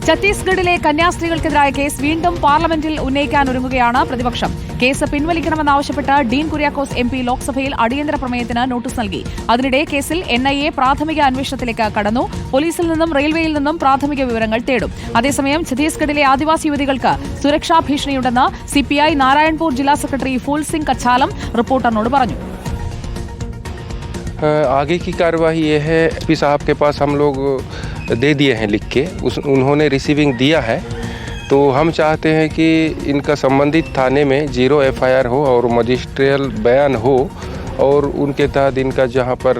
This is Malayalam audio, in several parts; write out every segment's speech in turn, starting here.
ഛത്തീസ്ഗഡിലെ കന്യാസ്ത്രീകൾക്കെതിരായ കേസ് വീണ്ടും പാർലമെന്റിൽ ഉന്നയിക്കാനൊരുങ്ങുകയാണ് പ്രതിപക്ഷം. കേസ് പിൻവലിക്കണമെന്നാവശ്യപ്പെട്ട് ഡീൻ കുര്യാക്കോസ് MP ലോക്സഭയിൽ അടിയന്തര പ്രമേയത്തിന് നോട്ടീസ് നൽകി. അതിനിടെ കേസിൽ NIA പ്രാഥമിക അന്വേഷണത്തിലേക്ക് കടന്നു. പോലീസിൽ നിന്നും റെയിൽവേയിൽ നിന്നും പ്രാഥമിക വിവരങ്ങൾ തേടും. അതേസമയം ഛത്തീസ്ഗഡിലെ ആദിവാസി യുവതികൾക്ക് സുരക്ഷാ ഭീഷണിയുണ്ടെന്ന് CPI നാരായൺപൂർ ജില്ലാ സെക്രട്ടറി ഫൂൽ സിംഗ് കച്ചാലം റിപ്പോർട്ടറിനോട് പറഞ്ഞു. आगे की कार्रवाई ये है, SP साहब के पास हम लोग दे दिए हैं लिख के, उन्होंने रिसीविंग दिया है, तो हम चाहते हैं कि इनका संबंधित थाने में 0 FIR हो और मजिस्ट्रियल बयान हो और उनके तहत इनका जहाँ पर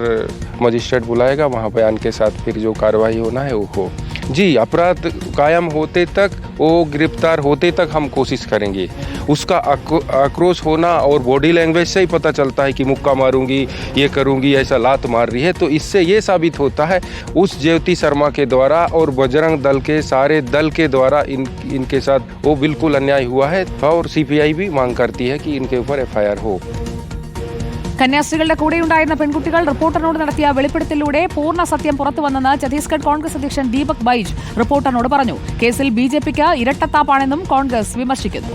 मजिस्ट्रेट बुलाएगा वहाँ बयान के साथ फिर जो कार्रवाई होना है वो हो। जी, अपराध कायम होते तक, वो गिरफ्तार होते तक हम कोशिश करेंगे। उसका आक्रोश होना और बॉडी लैंग्वेज से ही पता चलता है कि मुक्का मारूंगी, ये करूंगी, ऐसा लात मार रही है, तो इससे ये साबित होता है उस ज्योति शर्मा के द्वारा और बजरंग दल के सारे दल के द्वारा इनके साथ वो बिल्कुल अन्याय हुआ है और CPI भी मांग करती है कि इनके ऊपर FIR हो। കന്യാസ്ത്രീകളുടെ കൂടെയുണ്ടായിരുന്ന പെൺകുട്ടികൾ റിപ്പോർട്ടറിനോട് നടത്തിയ വെളിപ്പെടുത്തലിലൂടെ പൂർണ്ണ സത്യം പുറത്തുവന്നെന്ന് ഛത്തീസ്ഗഡ് കോൺഗ്രസ് അധ്യക്ഷൻ ദീപക് ബൈജ് റിപ്പോർട്ടറിനോട് പറഞ്ഞു. കേസിൽ BJPക്ക് ഇരട്ടത്താപ്പാണെന്നും കോൺഗ്രസ് വിമർശിക്കുന്നു.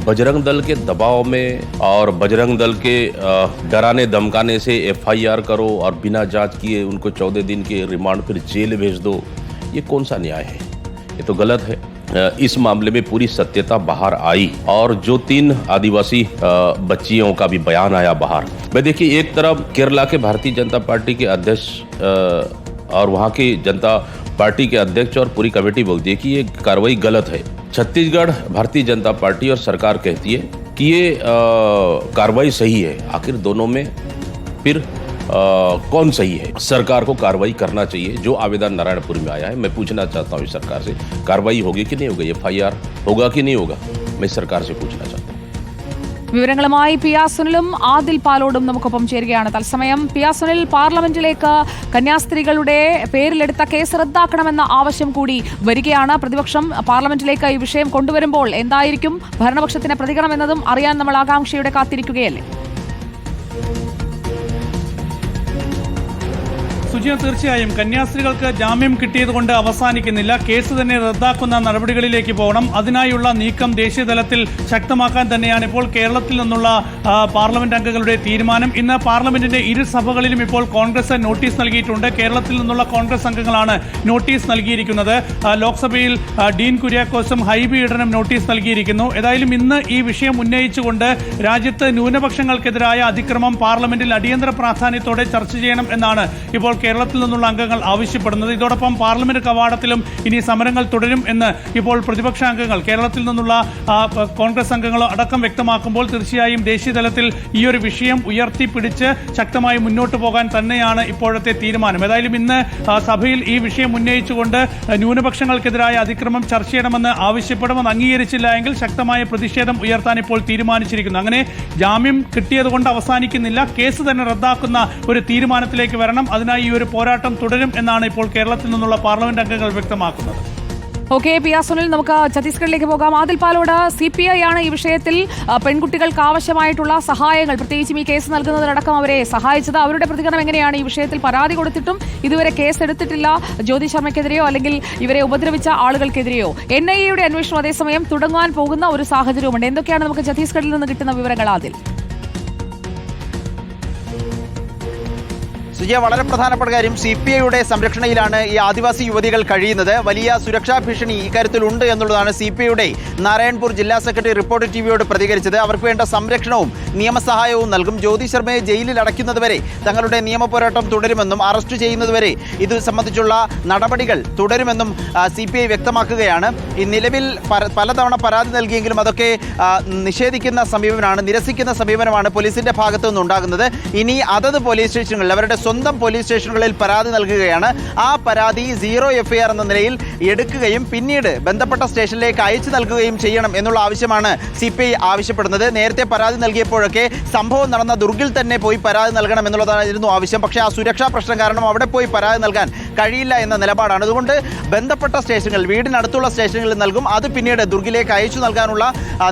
बजरंग दल के दबाव में और बजरंग दल के डराने धमकाने से FIR करो और बिना जांच किए उनको 14 दिन के रिमांड पर जेल भेज दो, ये कौन सा न्याय है? ये तो गलत है। इस मामले में पूरी सत्यता बाहर आई और जो 3 आदिवासी बच्चियों का भी बयान आया बाहर। मैं देखिए, एक तरफ केरला के भारतीय जनता पार्टी के अध्यक्ष और वहाँ की जनता पार्टी के अध्यक्ष और पूरी कमेटी बोलती है कि ये कार्रवाई गलत है। छत्तीसगढ़ भारतीय जनता पार्टी और सरकार कहती है कि ये कार्रवाई सही है। आखिर दोनों में फिर कौन सही है? सरकार को कार्रवाई करना चाहिए। जो आवेदन नारायणपुर में आया है, मैं पूछना चाहता हूँ सरकार से, कार्रवाई होगी कि नहीं होगी? FIR होगा कि नहीं होगा? मैं सरकार से पूछना चाहता हूँ। വിവരങ്ങളുമായി PR സുനിലും ആദിൽ പാലോടും നമുക്കൊപ്പം ചേരുകയാണ് തത്സമയം. PR സുനിൽ, പാർലമെന്റിലേക്ക് കന്യാസ്ത്രീകളുടെ പേരിലെടുത്ത കേസ് റദ്ദാക്കണമെന്ന ആവശ്യം കൂടി വരികയാണ്. പ്രതിപക്ഷം പാർലമെന്റിലേക്ക് ഈ വിഷയം കൊണ്ടുവരുമ്പോൾ എന്തായിരിക്കും ഭരണപക്ഷത്തിന്റെ പ്രതികരണം എന്നതും അറിയാൻ നമ്മൾ ആകാംക്ഷയോടെ കാത്തിരിക്കുകയല്ലേ? സുജിയ, തീർച്ചയായും കന്യാസ്ത്രീകൾക്ക് ജാമ്യം കിട്ടിയതുകൊണ്ട് അവസാനിക്കുന്നില്ല. കേസ് തന്നെ റദ്ദാക്കുന്ന നടപടികളിലേക്ക് പോകണം. അതിനായുള്ള നീക്കം ദേശീയ തലത്തിൽ ശക്തമാക്കാൻ തന്നെയാണ് ഇപ്പോൾ കേരളത്തിൽ നിന്നുള്ള പാർലമെന്റ് അംഗങ്ങളുടെ തീരുമാനം. ഇന്ന് പാർലമെന്റിന്റെ ഇരു സഭകളിലും ഇപ്പോൾ കോൺഗ്രസ് നോട്ടീസ് നൽകിയിട്ടുണ്ട്. കേരളത്തിൽ നിന്നുള്ള കോൺഗ്രസ് അംഗങ്ങളാണ് നോട്ടീസ് നൽകിയിരിക്കുന്നത്. ലോക്സഭയിൽ ഡീൻ കുര്യാക്കോസും ഹൈബി ഈഡനും നോട്ടീസ് നൽകിയിരിക്കുന്നു. ഏതായാലും ഇന്ന് ഈ വിഷയം ഉന്നയിച്ചുകൊണ്ട് രാജ്യത്ത് ന്യൂനപക്ഷങ്ങൾക്കെതിരായ അതിക്രമം പാർലമെന്റിൽ അടിയന്തര പ്രാധാന്യത്തോടെ ചർച്ച ചെയ്യണം എന്നാണ് ഇപ്പോൾ കേരളത്തിൽ നിന്നുള്ള അംഗങ്ങൾ ആവശ്യപ്പെടുന്നത്. ഇതോടൊപ്പം പാർലമെന്റ് കവാടത്തിലും ഇനി സമരങ്ങൾ തുടരും എന്ന് ഇപ്പോൾ പ്രതിപക്ഷ അംഗങ്ങൾ, കേരളത്തിൽ നിന്നുള്ള കോൺഗ്രസ് അംഗങ്ങൾ അടക്കം വ്യക്തമാക്കുമ്പോൾ തീർച്ചയായും ദേശീയ തലത്തിൽ ഈ ഒരു വിഷയം ഉയർത്തിപ്പിടിച്ച് ശക്തമായി മുന്നോട്ട് പോകാൻ തന്നെയാണ് ഇപ്പോഴത്തെ തീരുമാനം. ഏതായാലും ഇന്ന് സഭയിൽ ഈ വിഷയം ഉന്നയിച്ചുകൊണ്ട് ന്യൂനപക്ഷങ്ങൾക്കെതിരായ അതിക്രമം ചർച്ച ചെയ്യണമെന്ന് ആവശ്യപ്പെടുമെന്ന് അംഗീകരിച്ചില്ല എങ്കിൽ ശക്തമായ പ്രതിഷേധം ഉയർത്താൻ ഇപ്പോൾ തീരുമാനിച്ചിരിക്കുന്നു. അങ്ങനെ ജാമ്യം കിട്ടിയതുകൊണ്ട് അവസാനിക്കുന്നില്ല, കേസ് തന്നെ റദ്ദാക്കുന്ന ഒരു തീരുമാനത്തിലേക്ക് വരണം. അതിനായി ഈ ഒരു പോരാട്ടം തുടരും എന്നാണ് ഇപ്പോൾ കേരളത്തിൽ നിന്നുള്ള പാർലമെന്റ് അംഗങ്ങൾ വ്യക്തമാക്കുന്നത്. ഓക്കെ, PR സുനിൽ, നമുക്ക് ഛത്തീസ്ഗഡിലേക്ക് പോകാം. ആദിൽ പാലോട്, CPI ആണ് ഈ വിഷയത്തിൽ പെൺകുട്ടികൾക്ക് ആവശ്യമായിട്ടുള്ള സഹായങ്ങൾ, പ്രത്യേകിച്ചും ഈ കേസ് നൽകുന്നതിനടക്കം അവരെ സഹായിച്ചത്. അവരുടെ പ്രതികരണം എങ്ങനെയാണ്? ഈ വിഷയത്തിൽ പരാതി കൊടുത്തിട്ടും ഇതുവരെ കേസ് എടുത്തിട്ടില്ല ജ്യോതി ശർമ്മയ്ക്കെതിരെയോ അല്ലെങ്കിൽ ഇവരെ ഉപദ്രവിച്ച ആളുകൾക്കെതിരെയോ. NIA-യുടെ അന്വേഷണം അതേസമയം തുടങ്ങാൻ പോകുന്ന ഒരു സാഹചര്യവുമുണ്ട്. എന്തൊക്കെയാണ് നമുക്ക് ഛത്തീസ്ഗഡിൽ നിന്ന് കിട്ടുന്ന വിവരങ്ങൾ ആദിൽ? സുജിയ, വളരെ പ്രധാനപ്പെട്ട കാര്യം, CPIയുടെ സംരക്ഷണയിലാണ് ഈ ആദിവാസി യുവതികൾ കഴിയുന്നത്. വലിയ സുരക്ഷാ ഭീഷണി ഇക്കാര്യത്തിലുണ്ട് എന്നുള്ളതാണ് CPIയുടെ നാരായൺപൂർ ജില്ലാ സെക്രട്ടറി റിപ്പോർട്ടർ TVയോട് പ്രതികരിച്ചത്. അവർക്ക് വേണ്ട സംരക്ഷണവും നിയമസഹായവും നൽകും. ജ്യോതി ശർമ്മയെ ജയിലിൽ അടയ്ക്കുന്നതുവരെ തങ്ങളുടെ നിയമപോരാട്ടം തുടരുമെന്നും അറസ്റ്റ് ചെയ്യുന്നതുവരെ ഇത് സംബന്ധിച്ചുള്ള നടപടികൾ തുടരുമെന്നും CPI വ്യക്തമാക്കുകയാണ്. ഈ നിലവിൽ പലതവണ പരാതി നൽകിയെങ്കിലും അതൊക്കെ നിഷേധിക്കുന്ന സമീപനമാണ്, നിരസിക്കുന്ന സമീപനമാണ് പോലീസിന്റെ ഭാഗത്തു നിന്നുണ്ടാകുന്നത്. ഇനി അതത് പോലീസ് സ്റ്റേഷനുകളിൽ, അവരുടെ സ്വന്തം പോലീസ് സ്റ്റേഷനുകളിൽ പരാതി നൽകുകയാണ്. ആ പരാതി 0 FIR എന്ന നിലയിൽ എടുക്കുകയും പിന്നീട് ബന്ധപ്പെട്ട സ്റ്റേഷനിലേക്ക് അയച്ചു നൽകുകയും ചെയ്യണം എന്നുള്ള ആവശ്യമാണ് CPI ആവശ്യപ്പെടുന്നത്. നേരത്തെ പരാതി നൽകിയപ്പോഴൊക്കെ സംഭവം നടന്ന ദുർഗിൽ തന്നെ പോയി പരാതി നൽകണം എന്നുള്ളതായിരുന്നു ആവശ്യം. പക്ഷേ ആ സുരക്ഷാ പ്രശ്നം കാരണം അവിടെ പോയി പരാതി നൽകാൻ കഴിയില്ല എന്ന നിലപാടാണ്. അതുകൊണ്ട് ബന്ധപ്പെട്ട സ്റ്റേഷനുകൾ, വീടിനടുത്തുള്ള സ്റ്റേഷനുകളിൽ നൽകും. അത് പിന്നീട് ദുർഗിലേക്ക് അയച്ചു നൽകാനുള്ള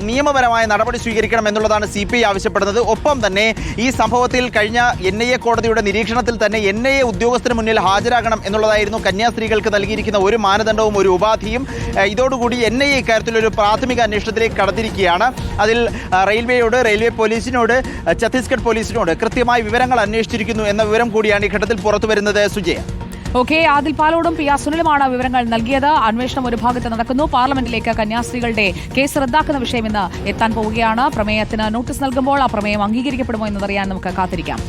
നിയമപരമായ നടപടി സ്വീകരിക്കണം എന്നുള്ളതാണ് CPI ആവശ്യപ്പെടുന്നത്. ഒപ്പം തന്നെ ഈ സംഭവത്തിൽ കഴിഞ്ഞ NIA കോടതിയുടെ നിരീക്ഷണത്തിൽ തന്നെ NIA ഉദ്യോഗസ്ഥന് മുന്നിൽ ഹാജരാകണം എന്നുള്ളതായിരുന്നു കന്യാസ്ത്രീകൾക്ക് നൽകിയിരിക്കുന്ന ഒരു മാനദണ്ഡവും ഒരു ഉപാധിയും. ഇതോടുകൂടി NIA ഇക്കാര്യത്തിൽ ഒരു പ്രാഥമിക അന്വേഷണത്തിലേക്ക് കടന്നിരിക്കുകയാണ്. അതിൽ റെയിൽവേയോട്, റെയിൽവേ പോലീസിനോട്, ഛത്തീസ്ഗഡ് പോലീസിനോട് കൃത്യമായ വിവരങ്ങൾ അന്വേഷിച്ചിരിക്കുന്നു എന്ന വിവരം കൂടിയാണ് ഈ ഘട്ടത്തിൽ പുറത്തു വരുന്നത്. സുജയ. ഓക്കെ, ആദിൽ പാലോടും PR സുനിലുമാണ് വിവരങ്ങൾ നൽകിയത്. അന്വേഷണം ഒരു ഭാഗത്ത് നടക്കുന്നു. പാർലമെന്റിലേക്ക് കന്യാസ്ത്രീകളുടെ കേസ് റദ്ദാക്കുന്ന വിഷയം ഇന്ന് എത്താൻ പോവുകയാണ്. പ്രമേയത്തിന് നോട്ടീസ് നൽകുമ്പോൾ ആ പ്രമേയം അംഗീകരിക്കപ്പെടുമോ എന്നതറിയാൻ നമുക്ക് കാത്തിരിക്കാം.